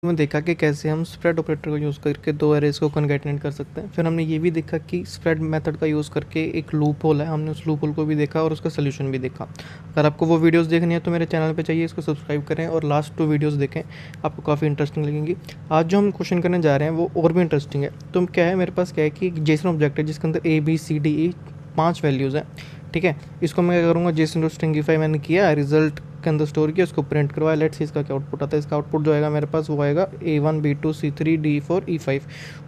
में देखा कि कैसे हम स्प्रेड ऑपरेटर का यूज़ करके दो एरेज को कॉन्कैटिनेट कर सकते हैं। फिर हमने ये भी देखा कि स्प्रेड मेथड का यूज़ करके एक लूप होल है, हमने उस लूप होल को भी देखा और उसका सोल्यूशन भी देखा। अगर आपको वो वीडियोस देखनी है तो मेरे चैनल पे चाहिए, इसको सब्सक्राइब करें और लास्ट 2 वीडियोस देखें, आपको काफ़ी इंटरेस्टिंग लगेंगी। आज जो हम क्वेश्चन करने जा रहे हैं वो और भी इंटरेस्टिंग है। तो क्या है, मेरे पास क्या है कि एक जेसन ऑब्जेक्ट है जिसके अंदर ABCDE 5 वैल्यूज़ हैं। ठीक है, इसको मैं क्या करूँगा, जेसन डॉट स्ट्रिंगिफाई मैंने किया, रिजल्ट के अंदर स्टोर किया, उसको प्रिंट करवाया। लेट्स सी इसका क्या आउटपुट आता है। इसका आउटपुट जो आएगा मेरे पास वो आएगा A1 B2 C3 D4 E5,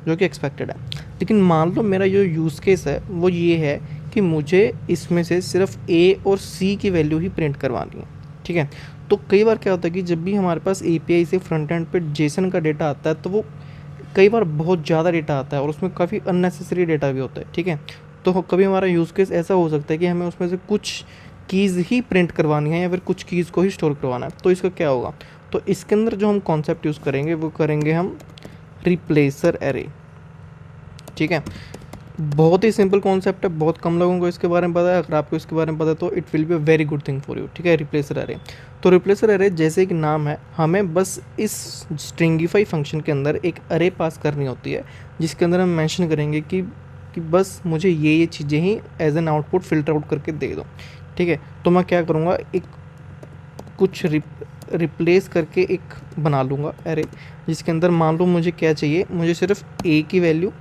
जो कि एक्सपेक्टेड है। लेकिन मान लो मेरा जो यूज़ केस है वो ये है कि मुझे इसमें से सिर्फ A और C की वैल्यू ही प्रिंट करवानी है। ठीक है, तो कई बार क्या होता है कि जब भी हमारे पास API से फ्रंट एंड पे जेसन का डेटा आता है तो वो कई बार बहुत ज़्यादा डेटा आता है और उसमें काफ़ी अननेसेसरी डेटा भी होता है। ठीक है, तो कभी हमारा यूज़ केस ऐसा हो सकता है कि हमें उसमें से कुछ कीज़ ही प्रिंट करवानी है या फिर कुछ कीज़ को ही स्टोर करवाना है। तो इसका क्या होगा, तो इसके अंदर जो हम कॉन्सेप्ट यूज़ करेंगे वो करेंगे हम रिप्लेसर एरे। ठीक है, बहुत ही सिंपल कॉन्सेप्ट है, बहुत कम लोगों को इसके बारे में पता है। अगर आपको इसके बारे में पता है तो it will be a very good thing for you. ठीक है, रिप्लेसर एरे। तो रिप्लेसर एरे जैसे कि नाम है, हमें बस इस स्ट्रिंगिफाई फंक्शन के अंदर एक अरे पास करनी होती है जिसके अंदर हम मेंशन करेंगे कि बस मुझे ये चीज़ें ही as an output filter out करके दे दो। ठीक है, तो मैं क्या करूँगा, एक कुछ रिप्लेस करके एक बना लूँगा एरे जिसके अंदर मान लो मुझे क्या चाहिए, मुझे सिर्फ A की वैल्यू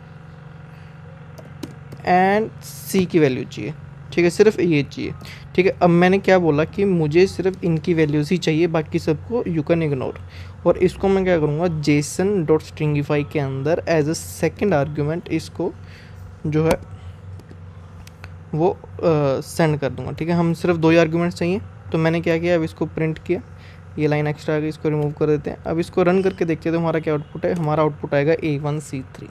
एंड C की वैल्यू चाहिए। ठीक है, सिर्फ ये चाहिए। ठीक है, अब मैंने क्या बोला कि मुझे सिर्फ इनकी वैल्यूज़ ही चाहिए, बाकी सबको यू कैन इग्नोर। और इसको मैं क्या करूँगा, जेसन डॉट स्ट्रिंगिफाई के अंदर एज अ सेकेंड आर्ग्यूमेंट इसको जो है वो सेंड कर दूंगा। ठीक है, हम सिर्फ 2 ही आर्ग्यूमेंट्स चाहिए। तो मैंने क्या किया, अब इसको प्रिंट किया, ये लाइन एक्स्ट्रा आ गई, इसको रिमूव कर देते हैं। अब इसको रन करके देखते हैं तो हमारा क्या आउटपुट है, हमारा आउटपुट आएगा A1 C3।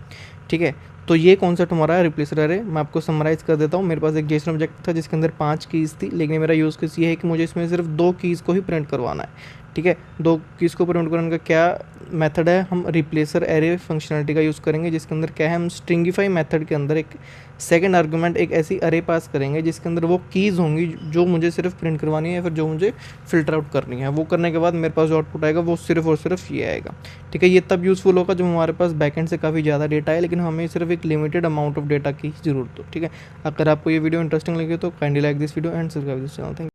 ठीक है, तो ये कॉन्सेप्ट हमारा रिप्लेसर एरे। मैं आपको समराइज कर देता हूँ। मेरे पास एक जेसन ऑब्जेक्ट था जिसके अंदर 5 कीज़ थी, लेकिन मेरा यूज़ केस ये है कि मुझे इसमें सिर्फ 2 कीज़ को ही प्रिंट करवाना है। ठीक है, 2 कीज़ को प्रिंट करने का क्या मेथड है, हम रिप्लेसर एरे फंक्शनलिटी का यूज़ करेंगे जिसके अंदर क्या है, हम स्ट्रिंगिफाई मेथड के अंदर एक सेकंड आर्गूमेंट एक ऐसी अरे पास करेंगे जिसके अंदर वो कीज़ होंगी जो मुझे सिर्फ प्रिंट करवानी है या फिर जो मुझे फ़िल्टर आउट करनी है। वो करने के बाद मेरे पास जो आउटपुट आएगा वो सिर्फ और सिर्फ ये आएगा। ठीक है, ये तब यूज़फुल होगा जब हमारे पास बैकएंड से काफ़ी ज़्यादा डेटा है लेकिन हमें सिर्फ एक लिमिटेड अमाउंट ऑफ डेटा की ज़रूरत हो। ठीक है, अगर आपको ये वीडियो इंटरेस्टिंग लगे तो kindly like this video and subscribe this channel. Thank you.